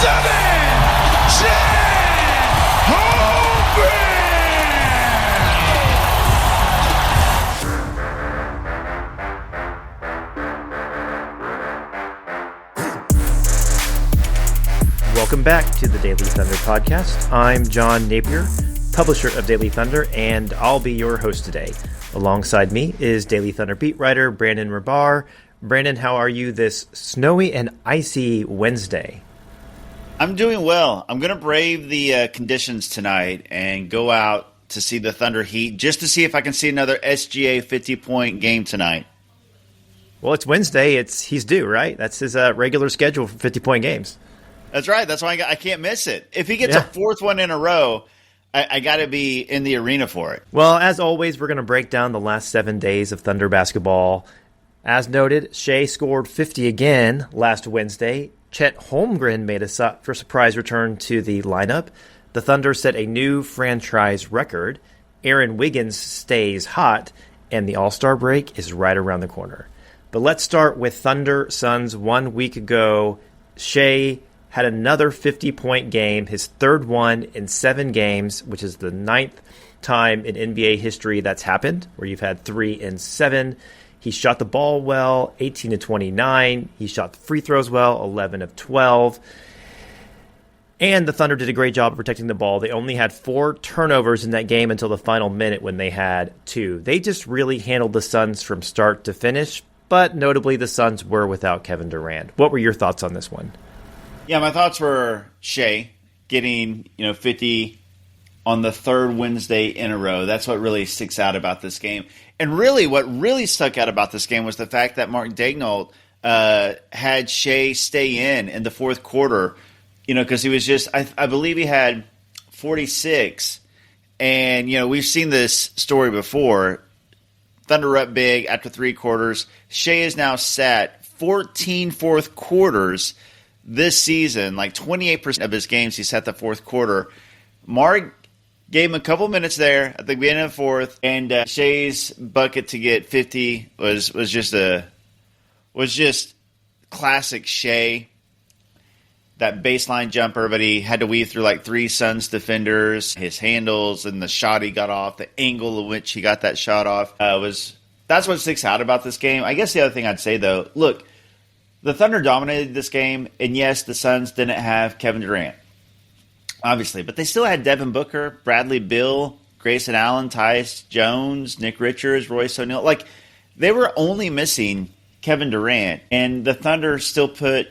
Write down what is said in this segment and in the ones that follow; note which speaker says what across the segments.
Speaker 1: Welcome back to the Daily Thunder podcast. I'm John Napier, publisher of Daily Thunder, and I'll be your host today. Alongside me is Daily Thunder beat writer Brandon Rahbar. Brandon, how are you this snowy and icy Wednesday?
Speaker 2: I'm doing well. I'm going to brave the conditions tonight and go out to see the Thunder Heat just to see if I can see another SGA 50-point game tonight.
Speaker 1: Well, it's Wednesday. He's due, right? That's his regular schedule for 50-point games.
Speaker 2: That's right. That's why I can't miss it. If he gets a fourth one in a row, I got to be in the arena for it.
Speaker 1: Well, as always, we're going to break down the last 7 days of Thunder basketball. As noted, Shea scored 50 again last Wednesday. Chet Holmgren made a surprise return to the lineup. The Thunder set a new franchise record. Aaron Wiggins stays hot, and the All-Star break is right around the corner. But let's start with Thunder Suns 1 week ago. Shea had another 50-point game, his third one in 7 games, which is the 9th time in NBA history that's happened, where you've had 3 in 7. He shot the ball well, 18 of 29. He shot the free throws well, 11 of 12. And the Thunder did a great job of protecting the ball. They only had 4 turnovers in that game until the final minute when they had 2. They just really handled the Suns from start to finish, but notably the Suns were without Kevin Durant. What were your thoughts on this one?
Speaker 2: Yeah, my thoughts were Shea getting 50 on the third Wednesday in a row. That's what really sticks out about this game. And really, what really stuck out about this game was the fact that Mark Daigneault had Shea stay in the fourth quarter, because he was just, I believe he had 46. And, we've seen this story before. Thunder up big after 3 quarters. Shea is now sat 14 fourth quarters this season. Like 28% of his games he set the fourth quarter. Mark gave him a couple minutes there at the beginning of the fourth, and Shea's bucket to get 50 was just classic Shea. That baseline jumper, but he had to weave through like 3 Suns defenders. His handles and the shot he got off, the angle in which he got that shot off that's what sticks out about this game. I guess the other thing I'd say though, look, the Thunder dominated this game, and yes, the Suns didn't have Kevin Durant, obviously, but they still had Devin Booker, Bradley Beal, Grayson Allen, Tyus Jones, Nick Richards, Royce O'Neal. Like, they were only missing Kevin Durant, and the Thunder still put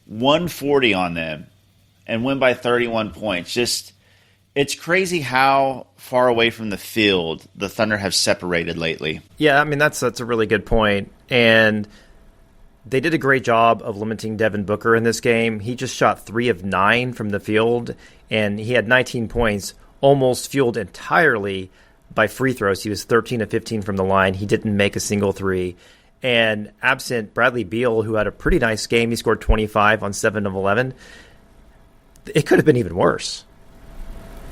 Speaker 2: 140 on them and win by 31 points. Just, it's crazy how far away from the field the Thunder have separated lately.
Speaker 1: Yeah, I mean, that's a really good point, and they did a great job of limiting Devin Booker in this game. He just shot 3 of 9 from the field, and he had 19 points, almost fueled entirely by free throws. He was 13 of 15 from the line. He didn't make a single 3. And absent Bradley Beal, who had a pretty nice game, he scored 25 on 7 of 11. It could have been even worse.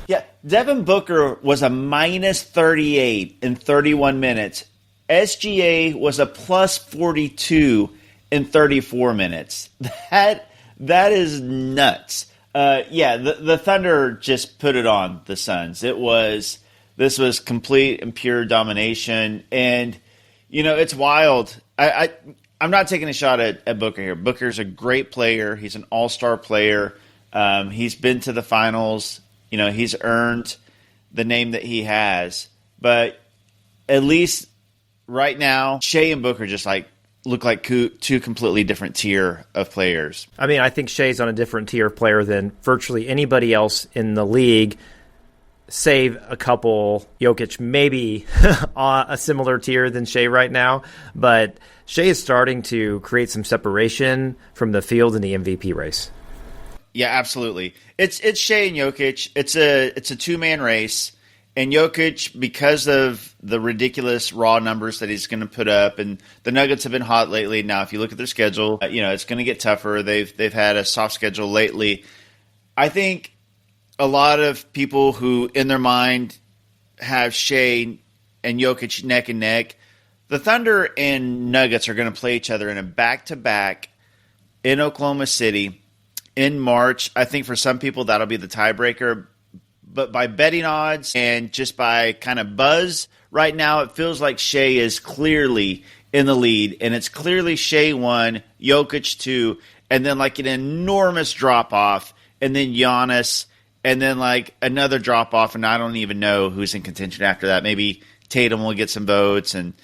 Speaker 2: Yeah, Devin Booker was a minus 38 in 31 minutes. SGA was a plus 42 in 34 minutes. That is nuts. The Thunder just put it on the Suns. This was complete and pure domination, and it's wild. I'm not taking a shot at Booker here. Booker's a great player. He's an all-star player. He's been to the finals. He's earned the name that he has. But at least right now, Shea and Booker just look like 2 completely different tier of players.
Speaker 1: I mean, I think Shea's on a different tier of player than virtually anybody else in the league, save a couple. Jokic maybe on a similar tier than Shea right now, but Shea is starting to create some separation from the field in the MVP race.
Speaker 2: Yeah, absolutely. It's Shea and Jokic. It's a 2-man race. And Jokic, because of the ridiculous raw numbers that he's going to put up, and the Nuggets have been hot lately. Now, if you look at their schedule, it's going to get tougher. They've had a soft schedule lately. I think a lot of people who, in their mind, have Shea and Jokic neck and neck, the Thunder and Nuggets are going to play each other in a back-to-back in Oklahoma City in March. I think for some people that'll be the tiebreaker. But by betting odds and just by kind of buzz right now, it feels like Shea is clearly in the lead. And it's clearly Shea 1, Jokic 2, and then like an enormous drop-off, and then Giannis, and then like another drop-off, and I don't even know who's in contention after that. Maybe Tatum will get some votes, and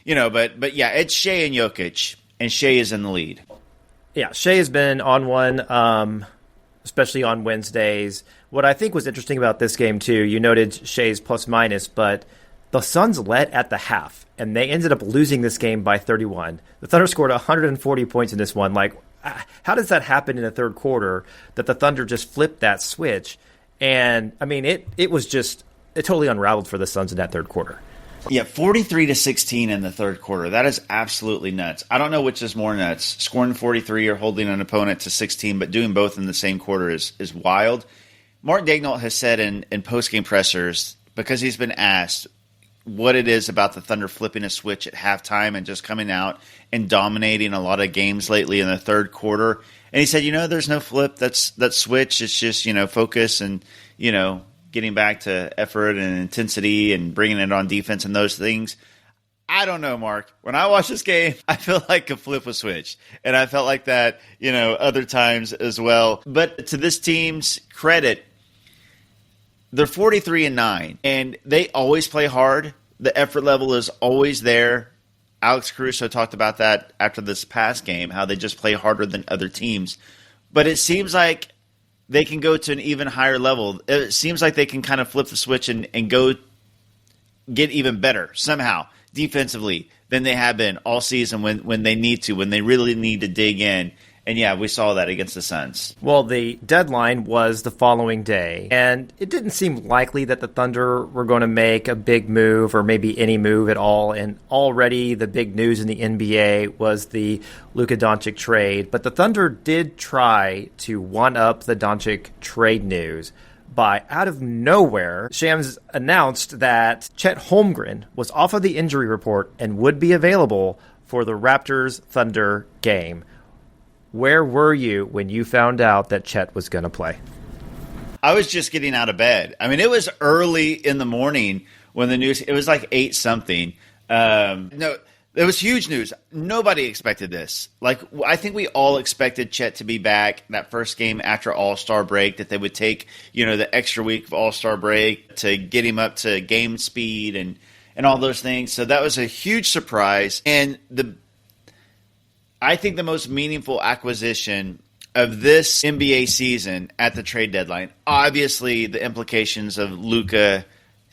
Speaker 2: but yeah, it's Shea and Jokic, and Shea is in the lead.
Speaker 1: Yeah, Shea has been on one, especially on Wednesdays. What I think was interesting about this game, too, you noted Shea's plus-minus, but the Suns led at the half, and they ended up losing this game by 31. The Thunder scored 140 points in this one. Like, how does that happen in the third quarter that the Thunder just flipped that switch? And, I mean, it totally unraveled for the Suns in that third quarter.
Speaker 2: Yeah, 43-16 in the third quarter. That is absolutely nuts. I don't know which is more nuts, scoring 43 or holding an opponent to 16, but doing both in the same quarter is wild. Mark Daigneault has said in post-game pressers, because he's been asked what it is about the Thunder flipping a switch at halftime and just coming out and dominating a lot of games lately in the third quarter. And he said, there's no flip. That switch. It's just, focus and, getting back to effort and intensity and bringing it on defense and those things. I don't know, Mark. When I watch this game, I feel like a flip was switched. And I felt like that, other times as well. But to this team's credit, they're 43-9, and they always play hard. The effort level is always there. Alex Caruso talked about that after this past game, how they just play harder than other teams. But it seems like they can go to an even higher level. It seems like they can kind of flip the switch and go get even better somehow defensively than they have been all season when they need to, when they really need to dig in. And yeah, we saw that against the Suns.
Speaker 1: Well, the deadline was the following day, and it didn't seem likely that the Thunder were going to make a big move or maybe any move at all. And already the big news in the NBA was the Luka Doncic trade. But the Thunder did try to one-up the Doncic trade news by, out of nowhere, Shams announced that Chet Holmgren was off of the injury report and would be available for the Raptors-Thunder game. Where were you when you found out that Chet was going to play?
Speaker 2: I was just getting out of bed. I mean, it was early in the morning when the news, it was like 8-something. No, it was huge news. Nobody expected this. Like, I think we all expected Chet to be back that first game after All-Star break, that they would take, the extra week of All-Star break to get him up to game speed and all those things. So that was a huge surprise. And I think the most meaningful acquisition of this NBA season at the trade deadline, obviously the implications of Luka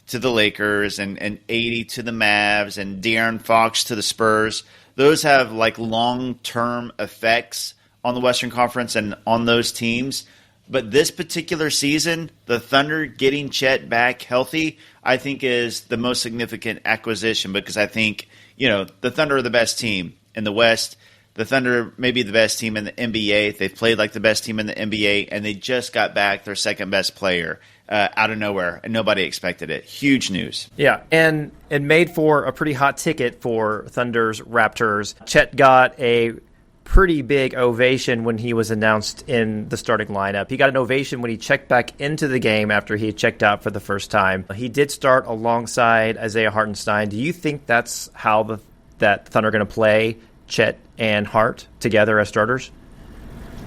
Speaker 2: to the Lakers and 80 to the Mavs and De'Aaron Fox to the Spurs, those have like long-term effects on the Western Conference and on those teams. But this particular season, the Thunder getting Chet back healthy, I think is the most significant acquisition, because I think, the Thunder are the best team in the West. The Thunder may be the best team in the NBA. They've played like the best team in the NBA, and they just got back their second-best player out of nowhere, and nobody expected it. Huge news.
Speaker 1: Yeah, and it made for a pretty hot ticket for Thunder's Raptors. Chet got a pretty big ovation when he was announced in the starting lineup. He got an ovation when he checked back into the game after he had checked out for the first time. He did start alongside Isaiah Hartenstein. Do you think that's how that Thunder are going to play Chet and Hart together as starters?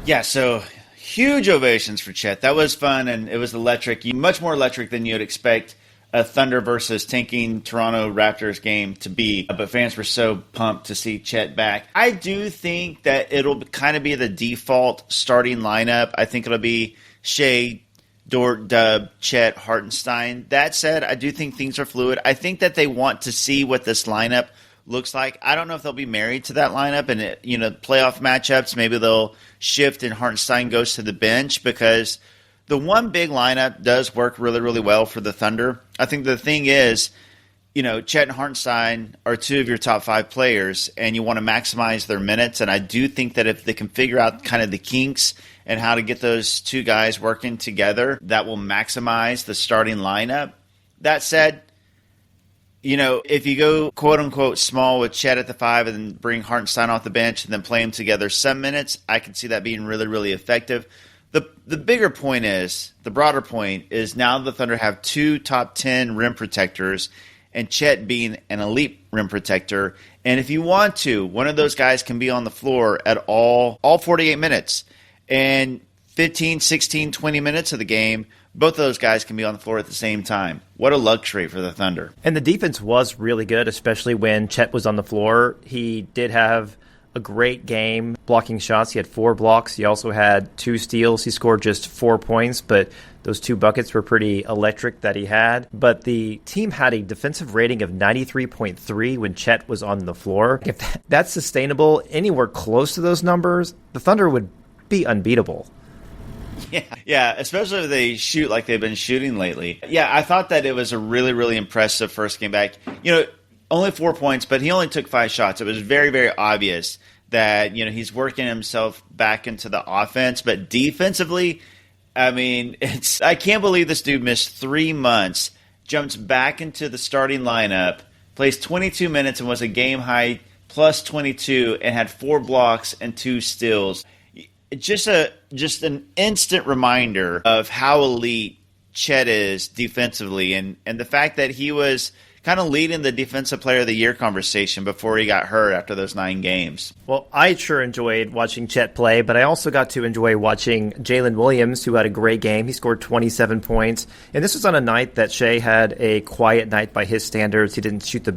Speaker 2: Yeah, so huge ovations for Chet. That was fun, and it was electric. Much more electric than you'd expect a Thunder versus tanking Toronto Raptors game to be. But fans were so pumped to see Chet back. I do think that it'll kind of be the default starting lineup. I think it'll be Shea, Dort, Dub, Chet, Hartenstein. That said, I do think things are fluid. I think that they want to see what this lineup looks like. I don't know if they'll be married to that lineup, and playoff matchups, maybe they'll shift and Hartenstein goes to the bench, because the one big lineup does work really, really well for the Thunder. I think the thing is, Chet and Hartenstein are two of your top 5 players, and you want to maximize their minutes. And I do think that if they can figure out kind of the kinks and how to get those two guys working together, that will maximize the starting lineup. That said, if you go quote-unquote small with Chet at the 5 and then bring Hartenstein off the bench and then play them together some minutes, I can see that being really, really effective. The bigger point is, the broader point is now the Thunder have 2 top 10 rim protectors, and Chet being an elite rim protector. And if you want to, one of those guys can be on the floor at all 48 minutes. And 15, 16, 20 minutes of the game, both of those guys can be on the floor at the same time. What a luxury for the Thunder.
Speaker 1: And the defense was really good, especially when Chet was on the floor. He did have a great game blocking shots. He had 4 blocks. He also had 2 steals. He scored just 4 points, but those 2 buckets were pretty electric that he had. But the team had a defensive rating of 93.3 when Chet was on the floor. If that's sustainable anywhere close to those numbers, the Thunder would be unbeatable.
Speaker 2: Yeah, especially if they shoot like they've been shooting lately. Yeah, I thought that it was a really, really impressive first game back. Only 4 points, but he only took 5 shots. It was very, very obvious that, he's working himself back into the offense. But defensively, I can't believe this dude missed 3 months, jumps back into the starting lineup, plays 22 minutes and was a game high plus 22 and had 4 blocks and 2 steals. Just an instant reminder of how elite Chet is defensively, and the fact that he was kind of leading the Defensive Player of the Year conversation before he got hurt after those 9 games.
Speaker 1: Well, I sure enjoyed watching Chet play, but I also got to enjoy watching Jalen Williams, who had a great game. He scored 27 points, and this was on a night that Shea had a quiet night by his standards. He didn't shoot the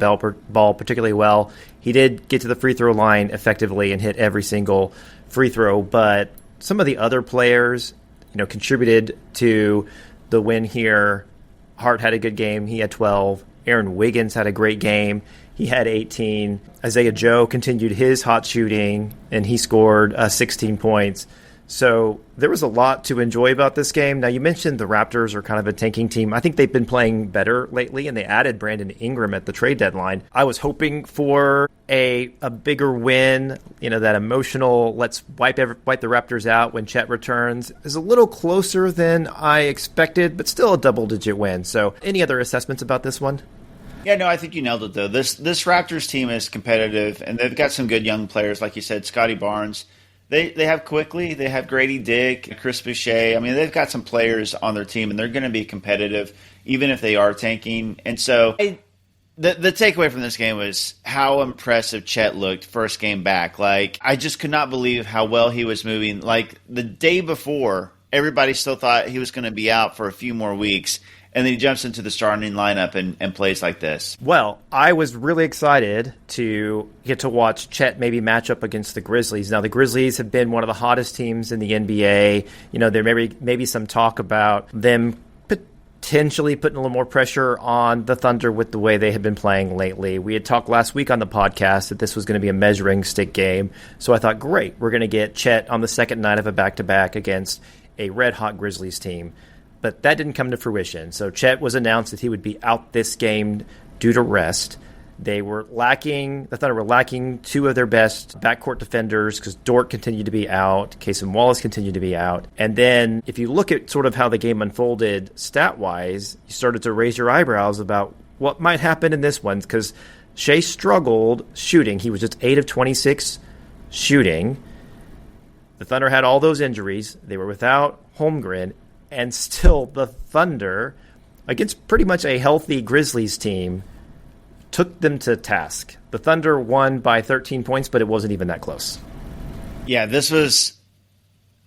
Speaker 1: ball particularly well. He did get to the free throw line effectively and hit every single free throw, but some of the other players, contributed to the win here. Hart had a good game. He had 12. Aaron Wiggins had a great game. He had 18. Isaiah Joe continued his hot shooting, and he scored 16 points. So there was a lot to enjoy about this game. Now, you mentioned the Raptors are kind of a tanking team. I think they've been playing better lately, and they added Brandon Ingram at the trade deadline. I was hoping for a bigger win, that emotional, let's wipe the Raptors out when Chet returns, is a little closer than I expected, but still a double-digit win. So any other assessments about this one?
Speaker 2: Yeah, no, I think you nailed it, though. This Raptors team is competitive, and they've got some good young players, like you said, Scotty Barnes. They have Quickly, they have Grady Dick, Chris Boucher. They've got some players on their team, and they're going to be competitive, even if they are tanking. And so the takeaway from this game was how impressive Chet looked first game back. I just could not believe how well he was moving. The day before, everybody still thought he was going to be out for a few more weeks. And then he jumps into the starting lineup and plays like this.
Speaker 1: Well, I was really excited to get to watch Chet maybe match up against the Grizzlies. Now, the Grizzlies have been one of the hottest teams in the NBA. There may be some talk about them potentially putting a little more pressure on the Thunder with the way they have been playing lately. We had talked last week on the podcast that this was going to be a measuring stick game. So I thought, great, we're going to get Chet on the second night of a back-to-back against a red-hot Grizzlies team. But that didn't come to fruition. So Chet was announced that he would be out this game due to rest. The Thunder were lacking 2 of their best backcourt defenders because Dort continued to be out, Cason Wallace continued to be out. And then if you look at sort of how the game unfolded stat-wise, you started to raise your eyebrows about what might happen in this one because Shea struggled shooting. He was just 8 of 26 shooting. The Thunder had all those injuries. They were without Holmgren. And still, the Thunder, against pretty much a healthy Grizzlies team, took them to task. The Thunder won by 13 points, but it wasn't even that close.
Speaker 2: Yeah, this was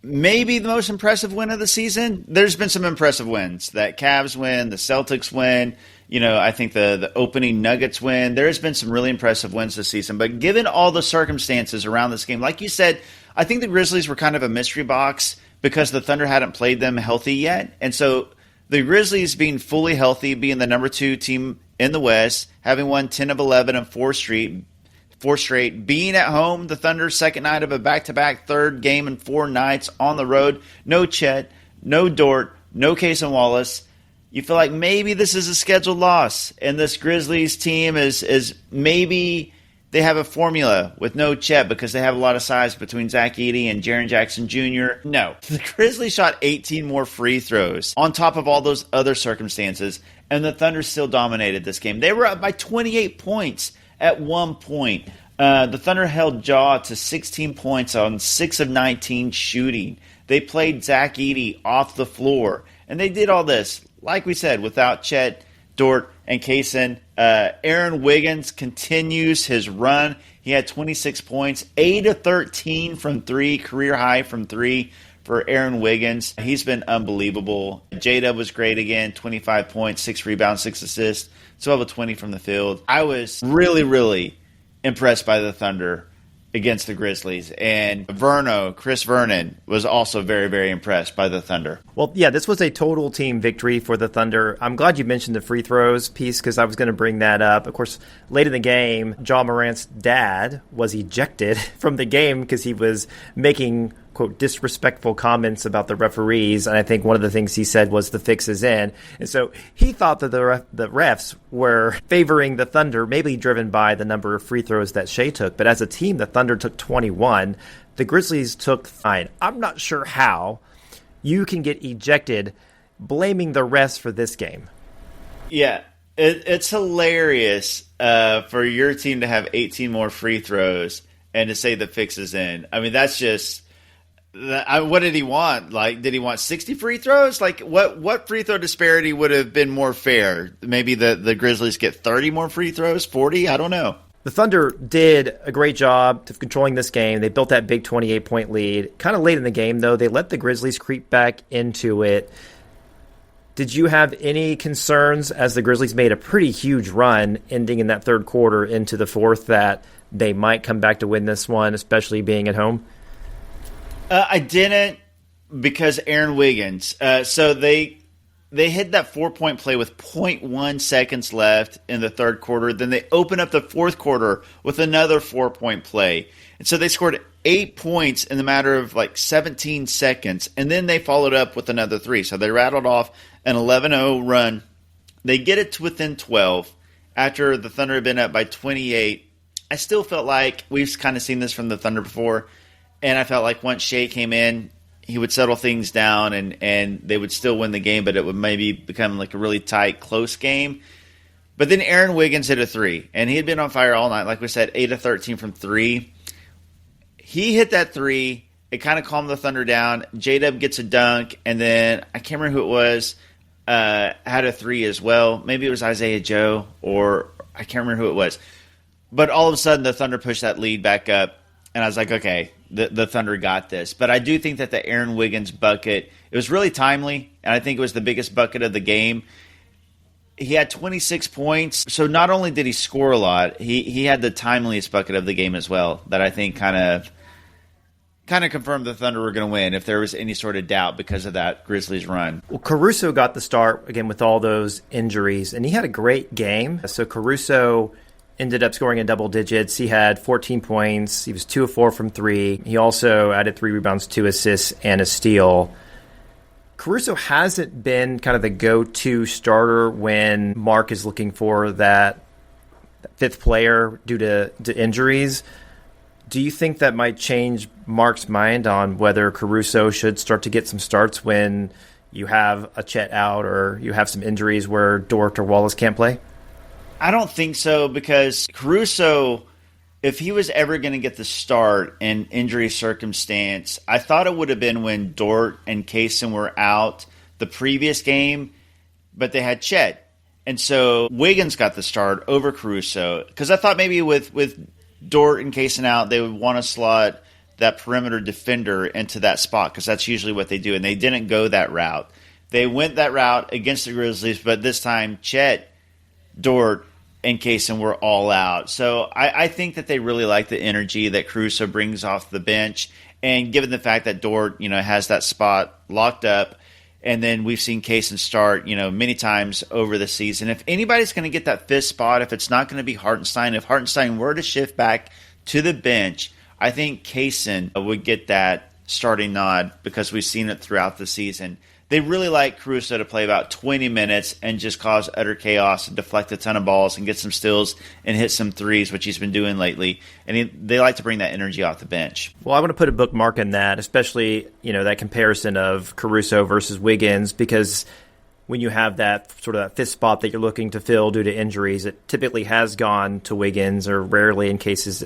Speaker 2: maybe the most impressive win of the season. There's been some impressive wins. That Cavs win, the Celtics win. I think the opening Nuggets win. There's been some really impressive wins this season. But given all the circumstances around this game, like you said, I think the Grizzlies were kind of a mystery box because the Thunder hadn't played them healthy yet. And so the Grizzlies being fully healthy, being the number 2 team in the West, having won 10 of 11 and 4 straight, being at home, the Thunder's second night of a back-to-back, third game in 4 nights on the road, no Chet, no Dort, no Cason Wallace. You feel like maybe this is a scheduled loss, and this Grizzlies team is maybe they have a formula with no Chet because they have a lot of size between Zach Edey and Jaren Jackson Jr. No. The Grizzlies shot 18 more free throws on top of all those other circumstances, and the Thunder still dominated this game. They were up by 28 points at one point. The Thunder held Jaw to 16 points on 6 of 19 shooting. They played Zach Edey off the floor. And they did all this, like we said, without Chet, Dort, and Kaysen. Aaron Wiggins continues his run. He had 26 points, 8 of 13 from three, career high from three for Aaron Wiggins. He's been unbelievable. J-Dub was great again, 25 points, 6 rebounds, 6 assists, 12 of 20 from the field. I was really, really impressed by the Thunder against the Grizzlies. And Chris Vernon, was also very, very impressed by the Thunder.
Speaker 1: Well, yeah, this was a total team victory for the Thunder. I'm glad you mentioned the free throws piece because I was going to bring that up. Of course, late in the game, Ja Morant's dad was ejected from the game because he was making, quote, disrespectful comments about the referees. And I think one of the things he said was the fix is in. And so he thought that the refs were favoring the Thunder, maybe driven by the number of free throws that Shea took. But as a team, the Thunder took 21. The Grizzlies took 9. I'm not sure how you can get ejected blaming the refs for this game.
Speaker 2: Yeah, it's hilarious for your team to have 18 more free throws and to say the fix is in. I mean, that's just... what did he want? Like, did he want 60 free throws? Like, what free throw disparity would have been more fair? Maybe the Grizzlies get 30 more free throws, 40? I don't know.
Speaker 1: The Thunder did a great job of controlling this game. They built that big 28-point lead. Kind of late in the game, though, they let the Grizzlies creep back into it. Did you have any concerns as the Grizzlies made a pretty huge run ending in that third quarter into the fourth that they might come back to win this one, especially being at home?
Speaker 2: I didn't because Aaron Wiggins. So they hit that 4-point play with 0.1 seconds left in the third quarter. Then they open up the fourth quarter with another 4-point play. And so they scored 8 points in the matter of like 17 seconds. And then they followed up with another 3. So they rattled off an 11-0 run. They get it to within 12 after the Thunder had been up by 28. I still felt like we've kind of seen this from the Thunder before. And I felt like once Shea came in, he would settle things down and they would still win the game, but it would maybe become like a really tight, close game. But then Aaron Wiggins hit a 3, and he had been on fire all night. Like we said, 8 of 13 from 3. He hit that 3. It kind of calmed the Thunder down. J-Dub gets a dunk, and then I can't remember who it was, had a 3 as well. Maybe it was Isaiah Joe, or I can't remember who it was. But all of a sudden, the Thunder pushed that lead back up, and I was like, okay, the Thunder got this. But I do think that the Aaron Wiggins bucket, it was really timely, and I think it was the biggest bucket of the game. He had 26 points, so not only did he score a lot, he had the timeliest bucket of the game as well, that I think kind of confirmed the Thunder were going to win if there was any sort of doubt because of that Grizzlies run.
Speaker 1: Well, Caruso got the start, again, with all those injuries, and he had a great game. So Caruso ended up scoring in double digits. He had 14 points. He was 2 of 4 from 3. He also added 3 rebounds, 2 assists, and a steal. Caruso hasn't been kind of the go-to starter when Mark is looking for that fifth player due to injuries. Do you think that might change Mark's mind on whether Caruso should start to get some starts when you have a Chet out or you have some injuries where Dort or Wallace can't play?
Speaker 2: I don't think so, because Caruso, if he was ever going to get the start in injury circumstance, I thought it would have been when Dort and Kaysen were out the previous game, but they had Chet. And so Wiggins got the start over Caruso, because I thought maybe with Dort and Kaysen out, they would want to slot that perimeter defender into that spot, because that's usually what they do, and they didn't go that route. They went that route against the Grizzlies, but this time Chet, Dort, and Kaysen were all out. So I think that they really like the energy that Caruso brings off the bench. And given the fact that Dort, has that spot locked up, and then we've seen Kaysen start, many times over the season. If anybody's going to get that fifth spot, if it's not going to be Hartenstein, if Hartenstein were to shift back to the bench, I think Kaysen would get that starting nod, because we've seen it throughout the season. They really like Caruso to play about 20 minutes and just cause utter chaos and deflect a ton of balls and get some steals and hit some threes, which he's been doing lately. And they like to bring that energy off the bench.
Speaker 1: Well, I want to put a bookmark in that, especially, that comparison of Caruso versus Wiggins, because when you have that sort of that fifth spot that you're looking to fill due to injuries, it typically has gone to Wiggins, or rarely in cases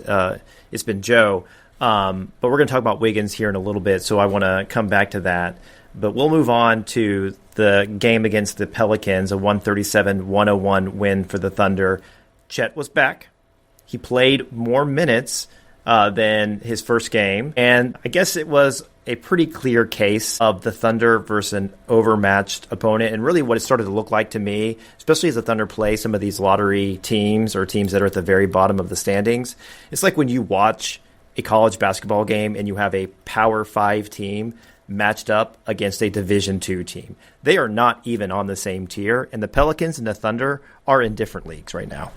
Speaker 1: it's been Joe. But we're going to talk about Wiggins here in a little bit, so I want to come back to that. But we'll move on to the game against the Pelicans, a 137-101 win for the Thunder. Chet was back. He played more minutes than his first game. And I guess it was a pretty clear case of the Thunder versus an overmatched opponent. And really what it started to look like to me, especially as the Thunder play some of these lottery teams or teams that are at the very bottom of the standings, it's like when you watch a college basketball game and you have a Power 5 team matched up against a Division II team. They are not even on the same tier, and the Pelicans and the Thunder are in different leagues right now.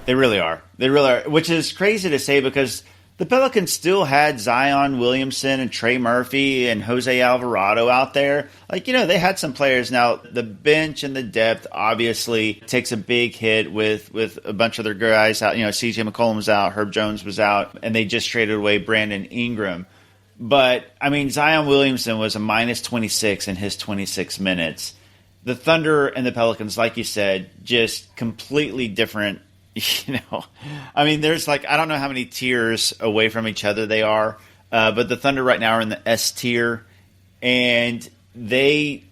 Speaker 2: They really are. They really are, which is crazy to say because the Pelicans still had Zion Williamson and Trey Murphy and Jose Alvarado out there. They had some players. Now, the bench and the depth obviously takes a big hit with a bunch of their guys out. CJ McCollum was out, Herb Jones was out, and they just traded away Brandon Ingram. But, Zion Williamson was a minus 26 in his 26 minutes. The Thunder and the Pelicans, like you said, just completely different. There's I don't know how many tiers away from each other they are. But the Thunder right now are in the S tier. And they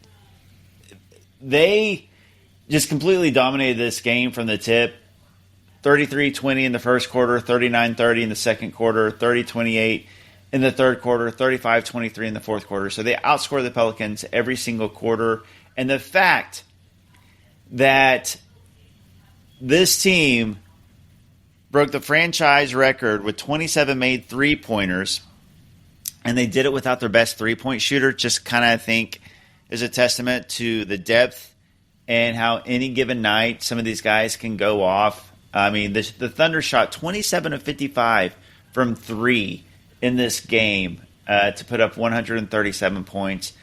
Speaker 2: just completely dominated this game from the tip. 33-20 in the first quarter, 39-30 in the second quarter, 30-28 in the third quarter, 35-23 in the fourth quarter. So they outscored the Pelicans every single quarter. And the fact that this team broke the franchise record with 27 made three-pointers, and they did it without their best three-point shooter, just kind of, I think, is a testament to the depth and how any given night some of these guys can go off. The Thunder shot 27 of 55 from three in this game to put up 137 points.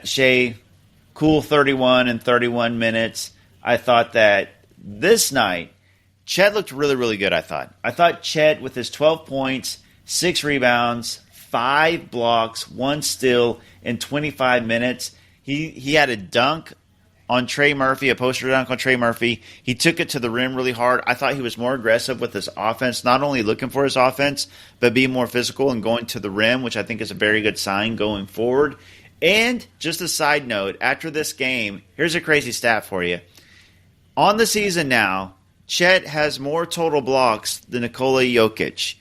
Speaker 2: Shea, cool 31 in 31 minutes. I thought that this night, Chet looked really, really good, I thought. I thought Chet, with his 12 points, 6 rebounds, 5 blocks, 1 steal in 25 minutes, he had a dunk on Trey Murphy, a poster dunk on Trey Murphy. He took it to the rim really hard. I thought he was more aggressive with his offense, not only looking for his offense, but being more physical and going to the rim, which I think is a very good sign going forward. And just a side note, after this game, here's a crazy stat for you. On the season now, Chet has more total blocks than Nikola Jokic.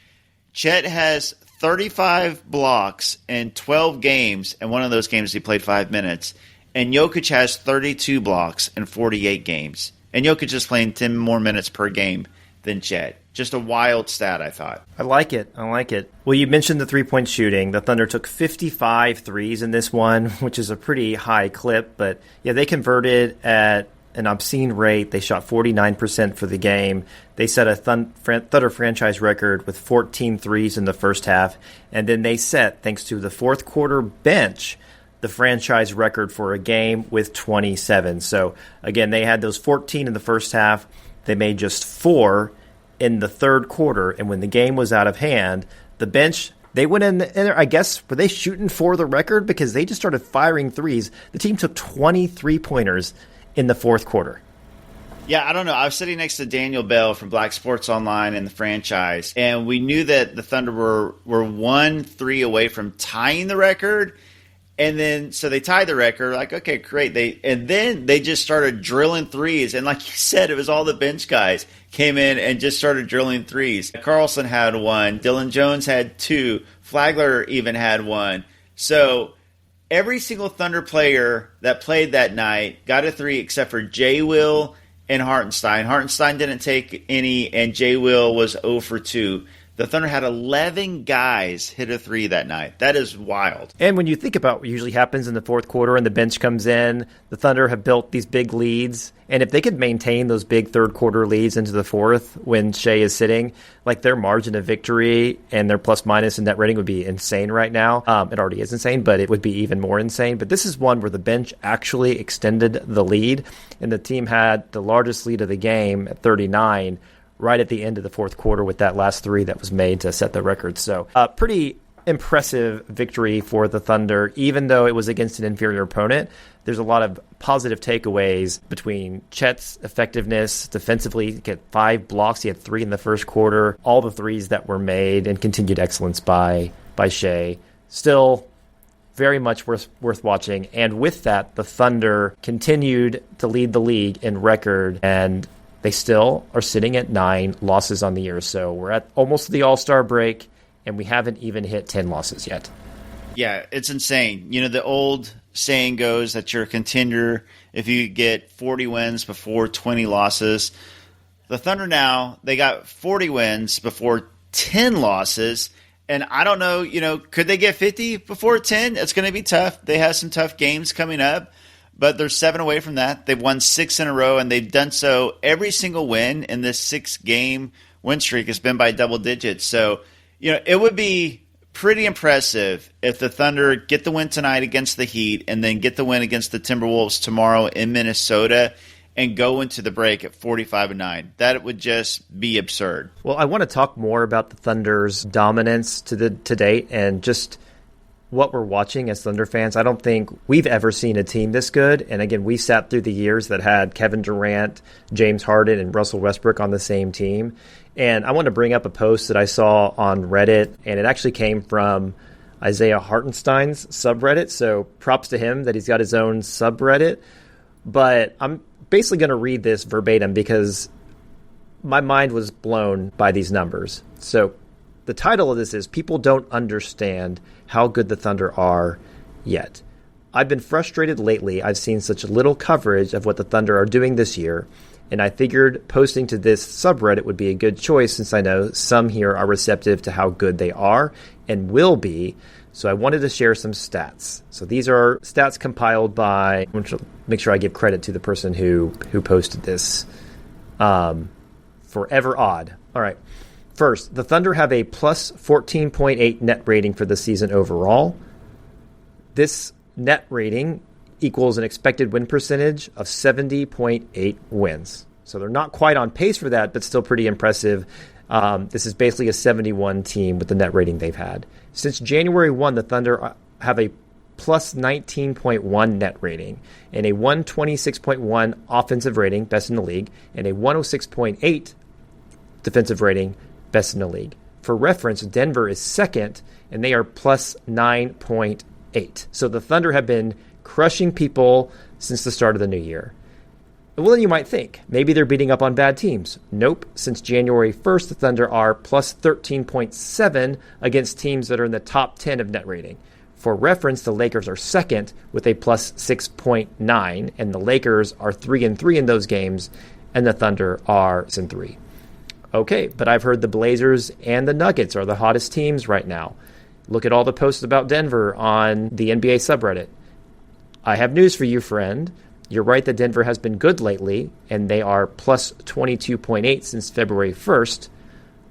Speaker 2: Chet has 35 blocks in 12 games, and one of those games he played 5 minutes. And Jokic has 32 blocks in 48 games. And Jokic is playing 10 more minutes per game than Chet. Just a wild stat, I thought.
Speaker 1: I like it. Well, you mentioned the three-point shooting. The Thunder took 55 threes in this one, which is a pretty high clip. But, yeah, they converted at an obscene rate. They shot 49% for the game. They set a Thunder franchise record with 14 threes in the first half. And then they set, thanks to the fourth quarter bench, the franchise record for a game with 27. So, again, they had those 14 in the first half. They made just 4 in the third quarter. And when the game was out of hand, the bench, they went in there, I guess, were they shooting for the record? Because they just started firing threes. The team took 23 pointers in the fourth quarter.
Speaker 2: Yeah, I don't know. I was sitting next to Daniel Bell from Black Sports Online and the franchise, and we knew that the Thunder were 1-3 away from tying the record. And then, so they tied the record, like, okay, great. And then they just started drilling threes. And like you said, it was all the bench guys came in and just started drilling threes. Carlson had 1. Dylan Jones had 2. Flagler even had 1. So every single Thunder player that played that night got a 3 except for J. Will and Hartenstein. Hartenstein didn't take any, and J. Will was 0 for 2. The Thunder had 11 guys hit a 3 that night. That is wild.
Speaker 1: And when you think about what usually happens in the fourth quarter and the bench comes in, the Thunder have built these big leads. And if they could maintain those big third quarter leads into the fourth when Shea is sitting, like their margin of victory and their plus minus and net rating would be insane right now. It already is insane, but it would be even more insane. But this is one where the bench actually extended the lead, and the team had the largest lead of the game at 39 right at the end of the fourth quarter with that last 3 that was made to set the record. So pretty impressive victory for the Thunder, even though it was against an inferior opponent. There's a lot of positive takeaways between Chet's effectiveness defensively. He had 5 blocks. He had 3 in the first quarter. All the threes that were made, and continued excellence by Shea. Still very much worth watching. And with that, the Thunder continued to lead the league in record, and they still are sitting at 9 losses on the year. So we're at almost the All-Star break, and we haven't even hit 10 losses yet.
Speaker 2: Yeah, it's insane. The old saying goes that you're a contender if you get 40 wins before 20 losses. The Thunder now, they got 40 wins before 10 losses. And I don't know, could they get 50 before 10? It's going to be tough. They have some tough games coming up, but they're 7 away from that. They've won 6 in a row, and they've done so. Every single win in this 6-game win streak has been by double digits. So, it would be pretty impressive if the Thunder get the win tonight against the Heat and then get the win against the Timberwolves tomorrow in Minnesota and go into the break at 45-9. That would just be absurd.
Speaker 1: Well, I want to talk more about the Thunder's dominance to date and just what we're watching as Thunder fans. I don't think we've ever seen a team this good. And again, we sat through the years that had Kevin Durant, James Harden, and Russell Westbrook on the same team. And I want to bring up a post that I saw on Reddit, and it actually came from Isaiah Hartenstein's subreddit. So props to him that he's got his own subreddit. But I'm basically going to read this verbatim because my mind was blown by these numbers. So the title of this is "People Don't Understand How Good the Thunder Are Yet." I've been frustrated lately. I've seen such little coverage of what the Thunder are doing this year, and I figured posting to this subreddit would be a good choice since I know some here are receptive to how good they are and will be. So I wanted to share some stats. So these are stats compiled by, I'm going to make sure I give credit to the person who posted this. Forever Odd. All right. First, the Thunder have a plus 14.8 net rating for the season overall. This net rating equals an expected win percentage of 70.8 wins. So they're not quite on pace for that, but still pretty impressive. This is basically a 71 team with the net rating they've had. Since January 1, the Thunder have a plus 19.1 net rating and a 126.1 offensive rating, best in the league, and a 106.8 defensive rating, best in the league. For reference, Denver is second, and they are plus 9.8. So the Thunder have been crushing people since the start of the new year. Well, then you might think, maybe they're beating up on bad teams. Nope. Since January 1st, the Thunder are plus 13.7 against teams that are in the top 10 of net rating. For reference, the Lakers are second with a plus 6.9, and the Lakers are 3-3 in those games, and the Thunder are 6-3. Okay, but I've heard the Blazers and the Nuggets are the hottest teams right now. Look at all the posts about Denver on the NBA subreddit. I have news for you, friend. You're right that Denver has been good lately, and they are plus 22.8 since February 1st.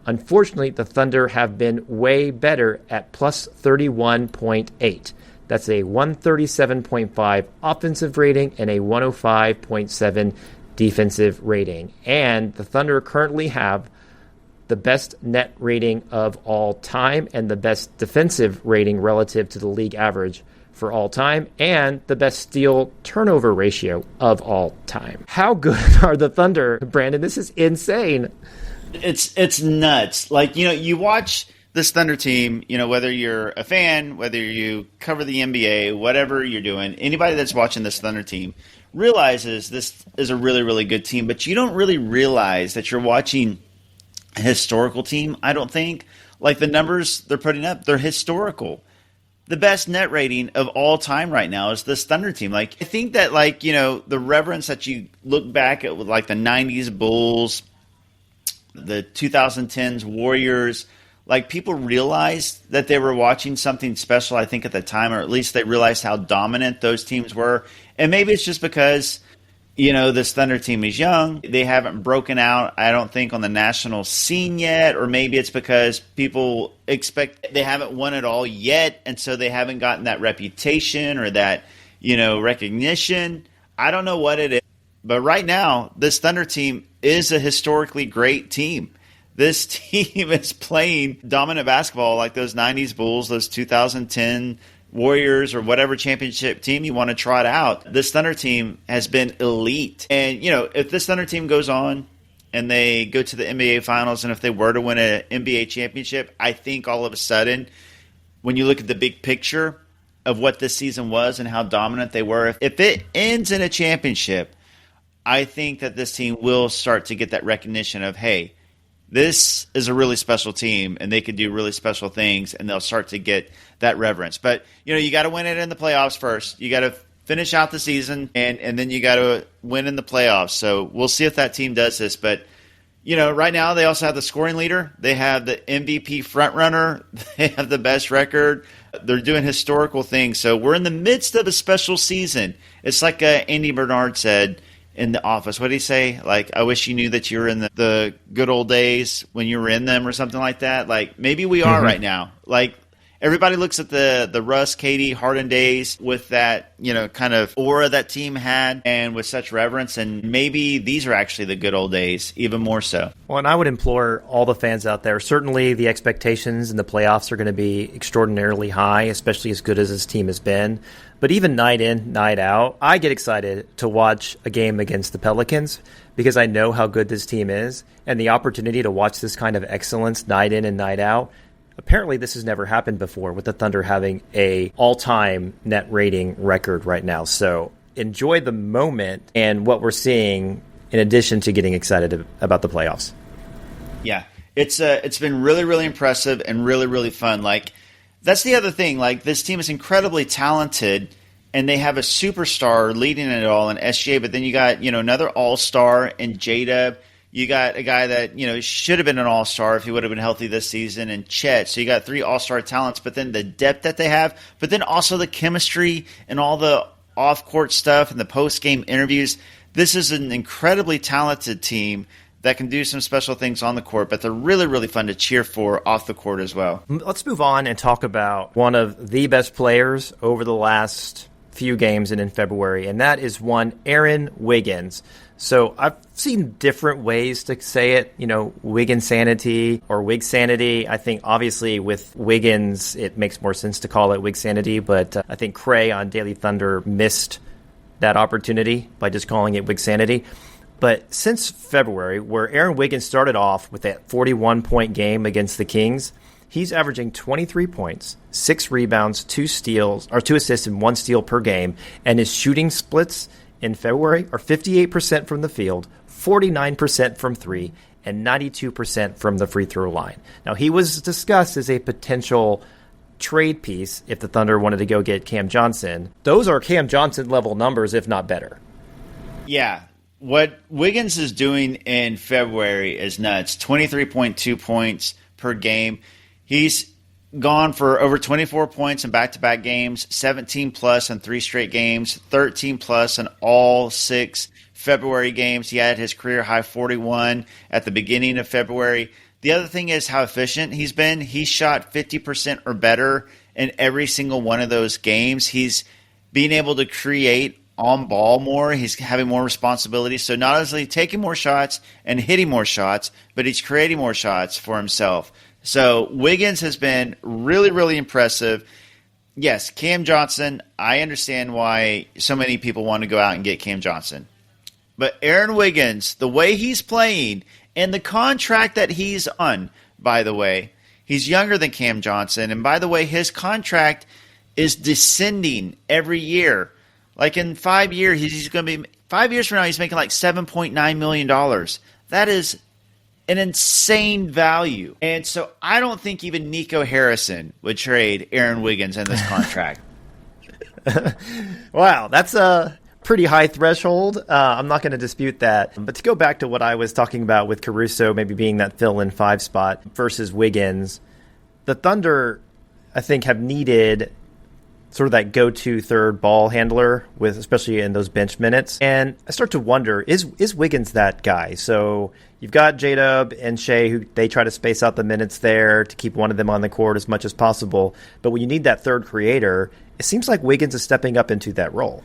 Speaker 1: Unfortunately, the Thunder have been way better at plus 31.8. That's a 137.5 offensive rating and a 105.7 defensive rating. And the Thunder currently have the best net rating of all time and the best defensive rating relative to the league average for all time, and the best steal turnover ratio of all time. How good are the Thunder, Brandon? This is insane.
Speaker 2: It's nuts. Like, you watch this Thunder team, whether you're a fan, whether you cover the NBA, whatever you're doing, anybody that's watching this Thunder team realizes this is a really, really good team, but you don't really realize that you're watching a historical team, I don't think. Like, the numbers they're putting up, they're historical. The best net rating of all time right now is this Thunder team. Like, I think that, the reverence that you look back at with, the 90s Bulls, the 2010s Warriors, people realized that they were watching something special, I think, at the time, or at least they realized how dominant those teams were. And maybe it's just because, this Thunder team is young. They haven't broken out, I don't think, on the national scene yet. Or maybe it's because people expect they haven't won it all yet, and so they haven't gotten that reputation or that, recognition. I don't know what it is. But right now, this Thunder team is a historically great team. This team is playing dominant basketball like those 90s Bulls, those 2010 Warriors, or whatever championship team you want to trot out. This Thunder team has been elite. And, if this Thunder team goes on and they go to the NBA Finals, and if they were to win an NBA championship, I think all of a sudden, when you look at the big picture of what this season was and how dominant they were, if it ends in a championship, I think that this team will start to get that recognition of, hey, this is a really special team, and they can do really special things, and they'll start to get that reverence. But, you got to win it in the playoffs first. You got to finish out the season, and then you got to win in the playoffs. So we'll see if that team does this. But, right now they also have the scoring leader. They have the MVP frontrunner. They have the best record. They're doing historical things. So we're in the midst of a special season. It's like Andy Bernard said in The Office. What did he say? Like, I wish you knew that you were in the good old days when you were in them, or something like that. Like, maybe we are right now. Like, everybody looks at the Russ, Katie, Harden days with that, kind of aura that team had, and with such reverence. And maybe these are actually the good old days, even more so.
Speaker 1: Well, and I would implore all the fans out there, certainly the expectations in the playoffs are going to be extraordinarily high, especially as good as this team has been. But even night in, night out, I get excited to watch a game against the Pelicans because I know how good this team is, and the opportunity to watch this kind of excellence night in and night out. Apparently this has never happened before, with the Thunder having a all-time net rating record right now. So enjoy the moment and what we're seeing, in addition to getting excited about the playoffs.
Speaker 2: Yeah, it's been really, really impressive and really, really fun. Like, that's the other thing. Like, this team is incredibly talented, and they have a superstar leading it all in SGA. But then you got another all-star in J-Dub. You got a guy that should have been an all-star if he would have been healthy this season, and Chet. So you got 3 all-star talents. But then the depth that they have, but then also the chemistry and all the off-court stuff and the post-game interviews. This is an incredibly talented team that can do some special things on the court, but they're really, really fun to cheer for off the court as well.
Speaker 1: Let's move on and talk about one of the best players over the last few games and in February, and that is one Aaron Wiggins. So I've seen different ways to say it, Wigginsanity or Wigsanity. I think obviously with Wiggins, it makes more sense to call it Wigsanity, but I think Cray on Daily Thunder missed that opportunity by just calling it Wigsanity. But since February, where Aaron Wiggins started off with that 41-point game against the Kings, he's averaging 23 points, 6 rebounds, 2 steals, or 2 assists and 1 steal per game, and his shooting splits in February are 58% from the field, 49% from 3, and 92% from the free throw line. Now, he was discussed as a potential trade piece if the Thunder wanted to go get Cam Johnson. Those are Cam Johnson level numbers, if not better.
Speaker 2: Yeah. What Wiggins is doing in February is nuts. 23.2 points per game. He's gone for over 24 points in back-to-back games, 17-plus in 3 straight games, 13-plus in all 6 February games. He had his career-high 41 at the beginning of February. The other thing is how efficient he's been. He shot 50% or better in every single one of those games. He's being able to create on ball more. He's having more responsibility. So not only taking more shots and hitting more shots, but he's creating more shots for himself. So Wiggins has been really, really impressive. Yes, Cam Johnson, I understand why so many people want to go out and get Cam Johnson. But Aaron Wiggins, the way he's playing and the contract that he's on, by the way, he's younger than Cam Johnson. And by the way, his contract is descending every year. Like in 5 years, he's going to be 5 years from now, he's making like $7.9 million. That is an insane value. And so I don't think even Nico Harrison would trade Aaron Wiggins in this contract.
Speaker 1: Wow, that's a pretty high threshold. I'm not going to dispute that. But to go back to what I was talking about with Caruso maybe being that fill-in 5 spot versus Wiggins, the Thunder, I think, have needed sort of that go-to third ball handler, with especially in those bench minutes. And I start to wonder, is Wiggins that guy? So you've got J-Dub and Shea, who they try to space out the minutes there to keep one of them on the court as much as possible. But when you need that third creator, it seems like Wiggins is stepping up into that role.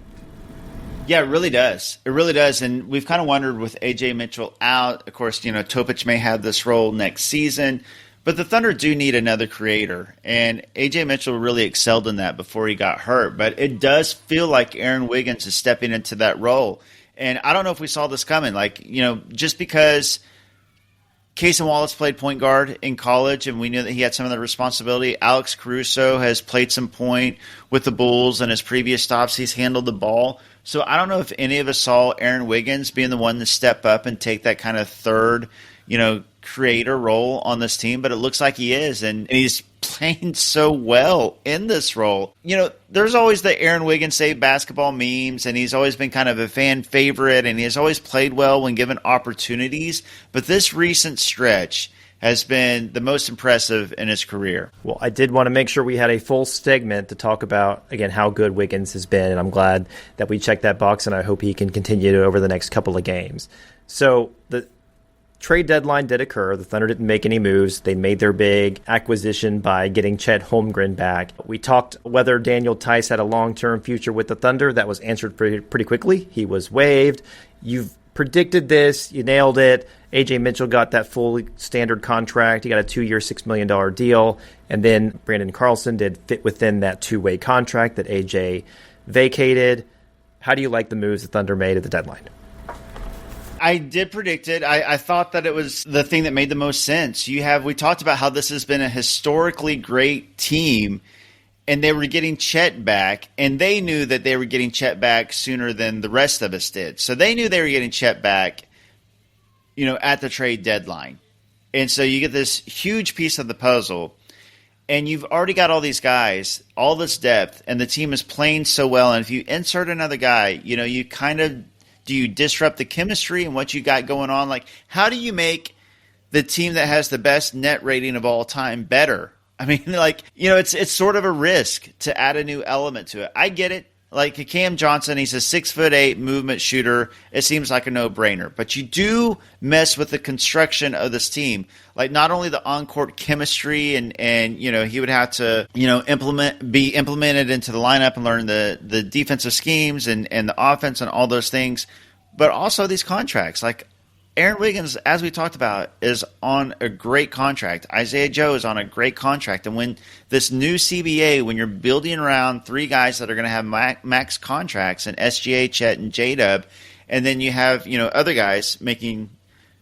Speaker 2: Yeah, it really does. It really does. And we've kind of wondered with A.J. Mitchell out. Of course, Topic may have this role next season. But the Thunder do need another creator. And A.J. Mitchell really excelled in that before he got hurt. But it does feel like Aaron Wiggins is stepping into that role. And I don't know if we saw this coming. Just because Casey Wallace played point guard in college, and we knew that he had some of the responsibility. Alex Caruso has played some point with the Bulls, and his previous stops, he's handled the ball. So I don't know if any of us saw Aaron Wiggins being the one to step up and take that kind of third, creator role on this team, but it looks like he is, and he's playing so well in this role. There's always the Aaron Wiggins Save Basketball memes, and he's always been kind of a fan favorite, and he has always played well when given opportunities, but this recent stretch has been the most impressive in his career.
Speaker 1: Well, I did want to make sure we had a full segment to talk about, again, how good Wiggins has been, and I'm glad that we checked that box, and I hope he can continue to over the next couple of games. So the trade deadline did occur. The Thunder didn't make any moves. They made their big acquisition by getting Chet Holmgren back. We talked whether Daniel Tice had a long-term future with the Thunder. That was answered pretty quickly. He was waived. You've predicted this. You nailed it. A.J. Mitchell got that full standard contract. He got a 2-year, $6 million deal. And then Brandon Carlson did fit within that two-way contract that A.J. vacated. How do you like the moves the Thunder made at the deadline?
Speaker 2: I did predict it. I thought that it was the thing that made the most sense. We talked about how this has been a historically great team, and they were getting Chet back, and they knew that they were getting Chet back sooner than the rest of us did. So they knew they were getting Chet back, at the trade deadline. And so you get this huge piece of the puzzle, and you've already got all these guys, all this depth, and the team is playing so well. And if you insert another guy, you kind of – do you disrupt the chemistry and what you got going on? Like, how do you make the team that has the best net rating of all time better? I mean, it's sort of a risk to add a new element to it. I get it. Like Cam Johnson, he's a 6'8" movement shooter. It seems like a no-brainer. But you do mess with the construction of this team. Like not only the on-court chemistry and he would have to, be implemented into the lineup and learn the defensive schemes and the offense and all those things, but also these contracts. Like Aaron Wiggins, as we talked about, is on a great contract. Isaiah Joe is on a great contract. And when this new CBA, when you're building around three guys that are going to have max contracts, and SGA, Chet, and J-Dub, and then you have other guys making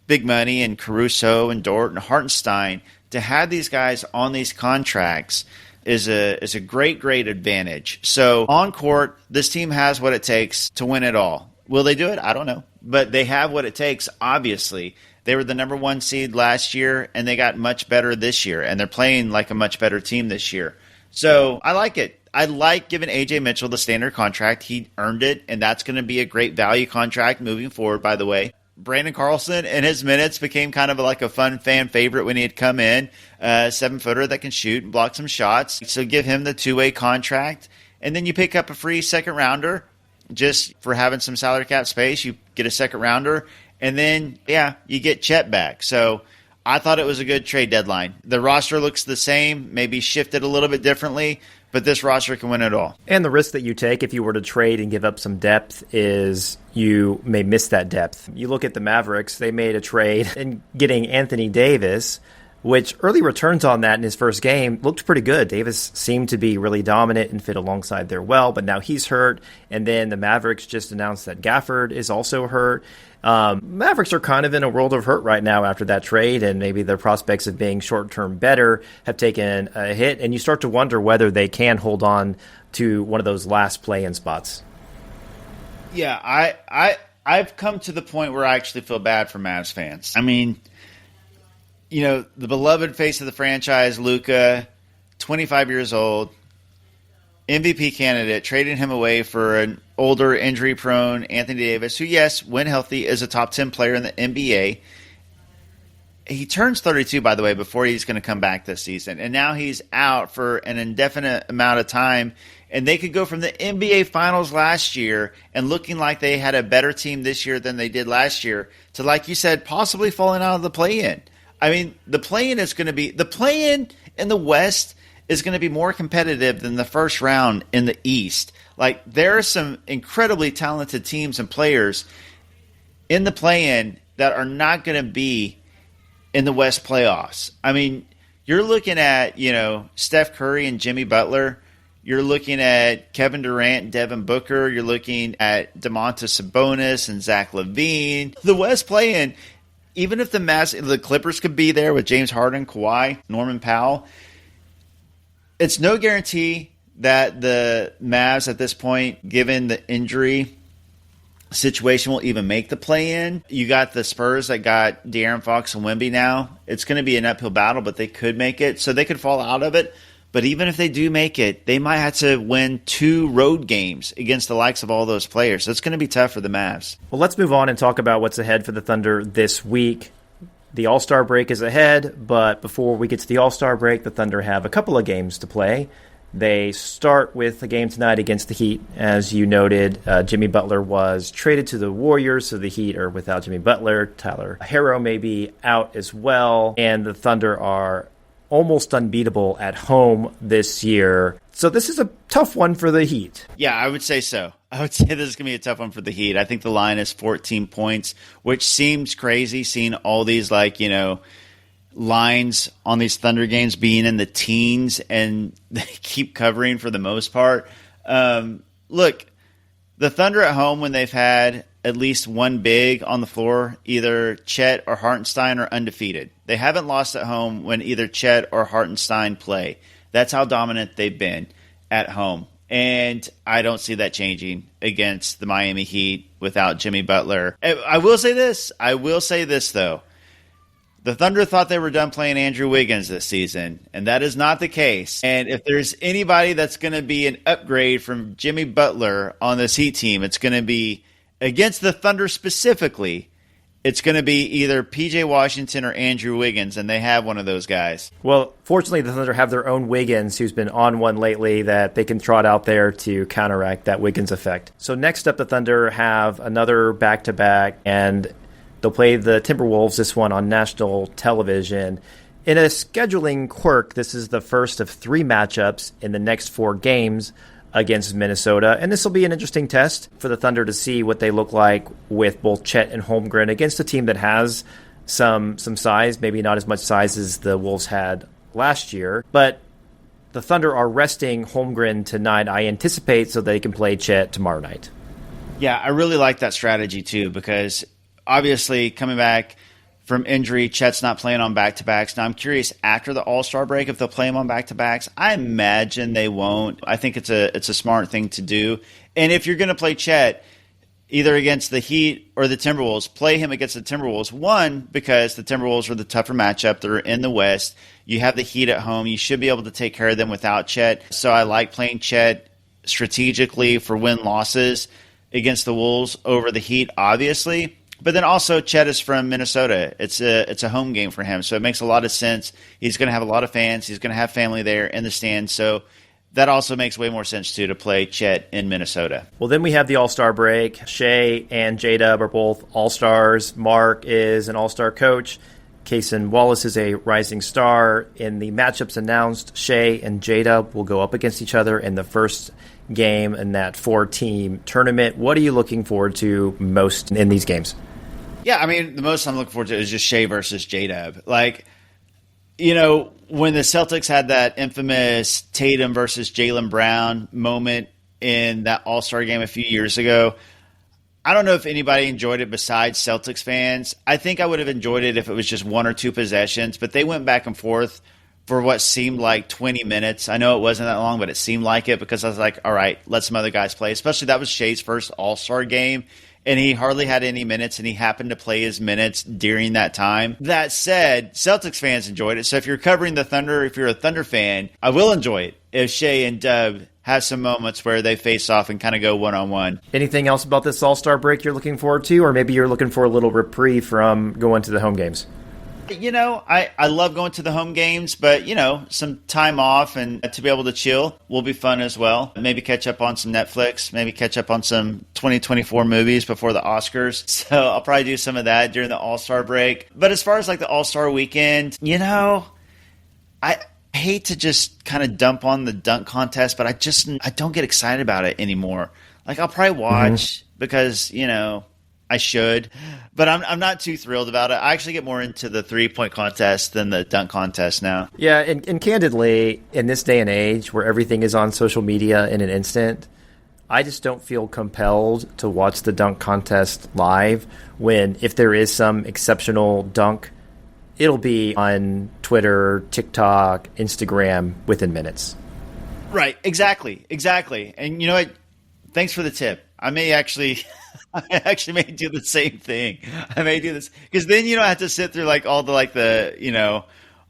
Speaker 2: big money, and Caruso and Dort and Hartenstein, to have these guys on these contracts is a great advantage. So on court, this team has what it takes to win it all. Will they do it? I don't know. But they have what it takes, obviously. They were the number one seed last year, and they got much better this year, and they're playing like a much better team this year. So I like it. I like giving A.J. Mitchell the standard contract. He earned it, and that's going to be a great value contract moving forward, by the way. Brandon Carlson and his minutes became kind of like a fun fan favorite when he had come in, a 7-footer that can shoot and block some shots. So give him the two-way contract, and then you pick up a free second-rounder just for having some salary cap space. You get a second-rounder, and then, you get Chet back. So I thought it was a good trade deadline. The roster looks the same, maybe shifted a little bit differently, but this roster can win it all.
Speaker 1: And the risk that you take if you were to trade and give up some depth is you may miss that depth. You look at the Mavericks, they made a trade in getting Anthony Davis, which early returns on that in his first game looked pretty good. Davis seemed to be really dominant and fit alongside there well, but now he's hurt. And then the Mavericks just announced that Gafford is also hurt. Mavericks are kind of in a world of hurt right now after that trade, and maybe their prospects of being short-term better have taken a hit, and you start to wonder whether they can hold on to one of those last play-in spots.
Speaker 2: Yeah, I've come to the point where I actually feel bad for Mavs fans. I mean, the beloved face of the franchise, Luka, 25 years old, MVP candidate, trading him away for an older, injury-prone Anthony Davis, who, yes, when healthy, is a top 10 player in the NBA. He turns 32, by the way, before he's going to come back this season. And now he's out for an indefinite amount of time. And they could go from the NBA Finals last year and looking like they had a better team this year than they did last year to, like you said, possibly falling out of the play-in. I mean, the play-in in the West is going to be more competitive than the first round in the East. Like, there are some incredibly talented teams and players in the play-in that are not going to be in the West playoffs. I mean, you're looking at, Steph Curry and Jimmy Butler. You're looking at Kevin Durant and Devin Booker. You're looking at Domantas Sabonis and Zach LaVine. The West play-in, even if the Clippers could be there with James Harden, Kawhi, Norman Powell, it's no guarantee that the Mavs at this point, given the injury situation, will even make the play-in. You got the Spurs that got De'Aaron Fox and Wemby now. It's going to be an uphill battle, but they could make it. So they could fall out of it. But even if they do make it, they might have to win 2 road games against the likes of all those players. So it's going to be tough for the Mavs.
Speaker 1: Well, let's move on and talk about what's ahead for the Thunder this week. The All-Star break is ahead, but before we get to the All-Star break, the Thunder have a couple of games to play. They start with a game tonight against the Heat. As you noted, Jimmy Butler was traded to the Warriors, so the Heat are without Jimmy Butler. Tyler Herro may be out as well, and the Thunder are almost unbeatable at home this year. So this is a tough one for the Heat.
Speaker 2: Yeah, I would say so. I would say this is going to be a tough one for the Heat. I think the line is 14 points, which seems crazy, seeing all these, lines on these Thunder games being in the teens, and they keep covering for the most part. Look, the Thunder at home, when they've had at least one big on the floor, either Chet or Hartenstein, are undefeated. They haven't lost at home when either Chet or Hartenstein play. That's how dominant they've been at home. And I don't see that changing against the Miami Heat without Jimmy Butler. I will say this, though. The Thunder thought they were done playing Andrew Wiggins this season, and that is not the case. And if there's anybody that's going to be an upgrade from Jimmy Butler on this Heat team, it's going to be, against the Thunder specifically, it's going to be either P.J. Washington or Andrew Wiggins, and they have one of those guys.
Speaker 1: Well, fortunately, the Thunder have their own Wiggins, who's been on one lately, that they can trot out there to counteract that Wiggins effect. So next up, the Thunder have another back-to-back, and they'll play the Timberwolves, this one on national television. In a scheduling quirk, this is the first of 3 matchups in the next 4 games against Minnesota, and this will be an interesting test for the Thunder to see what they look like with both Chet and Holmgren against a team that has some size, maybe not as much size as the Wolves had last year, but the Thunder are resting Holmgren tonight, I anticipate, so they can play Chet tomorrow night.
Speaker 2: Yeah, I really like that strategy too, because obviously coming back from injury, Chet's not playing on back-to-backs. Now, I'm curious, after the All-Star break, if they'll play him on back-to-backs. I imagine they won't. I think it's a smart thing to do. And if you're going to play Chet, either against the Heat or the Timberwolves, play him against the Timberwolves. One, because the Timberwolves are the tougher matchup. They're in the West. You have the Heat at home. You should be able to take care of them without Chet. So I like playing Chet strategically for win-losses against the Wolves over the Heat, obviously. But then also Chet is from Minnesota. It's a home game for him, so it makes a lot of sense. He's going to have a lot of fans. He's going to have family there in the stands, so that also makes way more sense too, to play Chet in Minnesota.
Speaker 1: Well, then we have the All-Star break. Shea and J-Dub are both All-Stars. Mark is an All-Star coach. Cason Wallace is a rising star. In the matchups announced, Shea and J-Dub will go up against each other in the first game in that 4-team tournament. What are you looking forward to most in these games?
Speaker 2: Yeah, I mean, the most I'm looking forward to is just Shea versus J-Dub. When the Celtics had that infamous Tatum versus Jaylen Brown moment in that All-Star game a few years ago, I don't know if anybody enjoyed it besides Celtics fans. I think I would have enjoyed it if it was just 1 or 2 possessions, but they went back and forth for what seemed like 20 minutes. I know it wasn't that long, but it seemed like it, because I was like, all right, let some other guys play. Especially that was Shea's first All-Star game, and he hardly had any minutes, and he happened to play his minutes during that time. That said, Celtics fans enjoyed it. So if you're covering the Thunder, if you're a Thunder fan, I will enjoy it if Shea and Dub have some moments where they face off and kind of go one-on-one.
Speaker 1: Anything else about this All-Star break you're looking forward to, or maybe you're looking for a little reprieve from going to the home games?
Speaker 2: I love going to the home games, but, some time off and to be able to chill will be fun as well. Maybe catch up on some Netflix, maybe catch up on some 2024 movies before the Oscars. So I'll probably do some of that during the All-Star break. But as far as the All-Star weekend, hate to just kind of dump on the dunk contest, but I don't get excited about it anymore. Like, I'll probably watch because, I should, but I'm not too thrilled about it. I actually get more into the 3-point contest than the dunk contest now.
Speaker 1: Yeah, and candidly, in this day and age where everything is on social media in an instant, I just don't feel compelled to watch the dunk contest live when, if there is some exceptional dunk, it'll be on Twitter, TikTok, Instagram within minutes.
Speaker 2: Right, exactly. And you know what? Thanks for the tip. I actually may do the same thing. I may do this because then you don't have to sit through like all the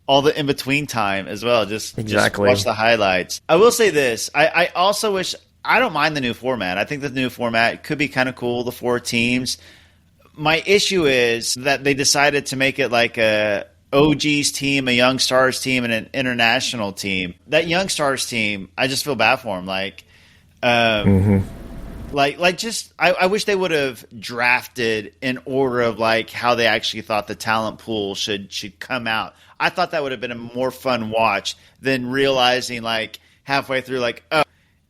Speaker 2: all the in between time as well. Just watch the highlights. I will say this. I also wish. I don't mind the new format. I think the new format could be kind of cool. The 4 teams. My issue is that they decided to make it like a OGs team, a Young Stars team, and an international team. That Young Stars team, I just feel bad for them. I wish they would have drafted in order of like how they actually thought the talent pool should come out. I thought that would have been a more fun watch than realizing like halfway through, like, oh,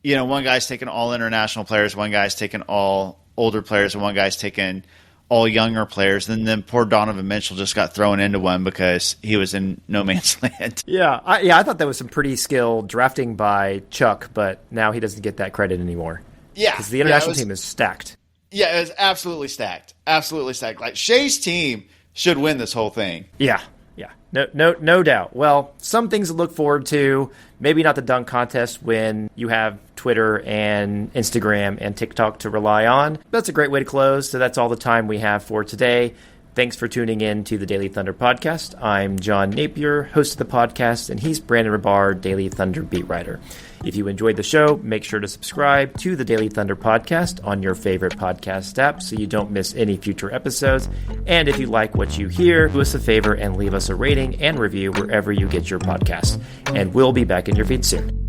Speaker 2: one guy's taking all international players, one guy's taking all older players, and one guy's taking all younger players. And then poor Donovan Mitchell just got thrown into one because he was in no man's land.
Speaker 1: Yeah, I thought that was some pretty skilled drafting by Chuck, but now he doesn't get that credit anymore. Yeah, because the international team is stacked.
Speaker 2: Yeah, it was absolutely stacked. Absolutely stacked. Like, Shea's team should win this whole thing.
Speaker 1: Yeah. No doubt. Well, some things to look forward to. Maybe not the dunk contest when you have Twitter and Instagram and TikTok to rely on. That's a great way to close. So that's all the time we have for today. Thanks for tuning in to the Daily Thunder podcast. I'm John Napier, host of the podcast, and he's Brandon Rahbar, Daily Thunder beat writer. If you enjoyed the show, make sure to subscribe to the Daily Thunder podcast on your favorite podcast app so you don't miss any future episodes. And if you like what you hear, do us a favor and leave us a rating and review wherever you get your podcasts. And we'll be back in your feed soon.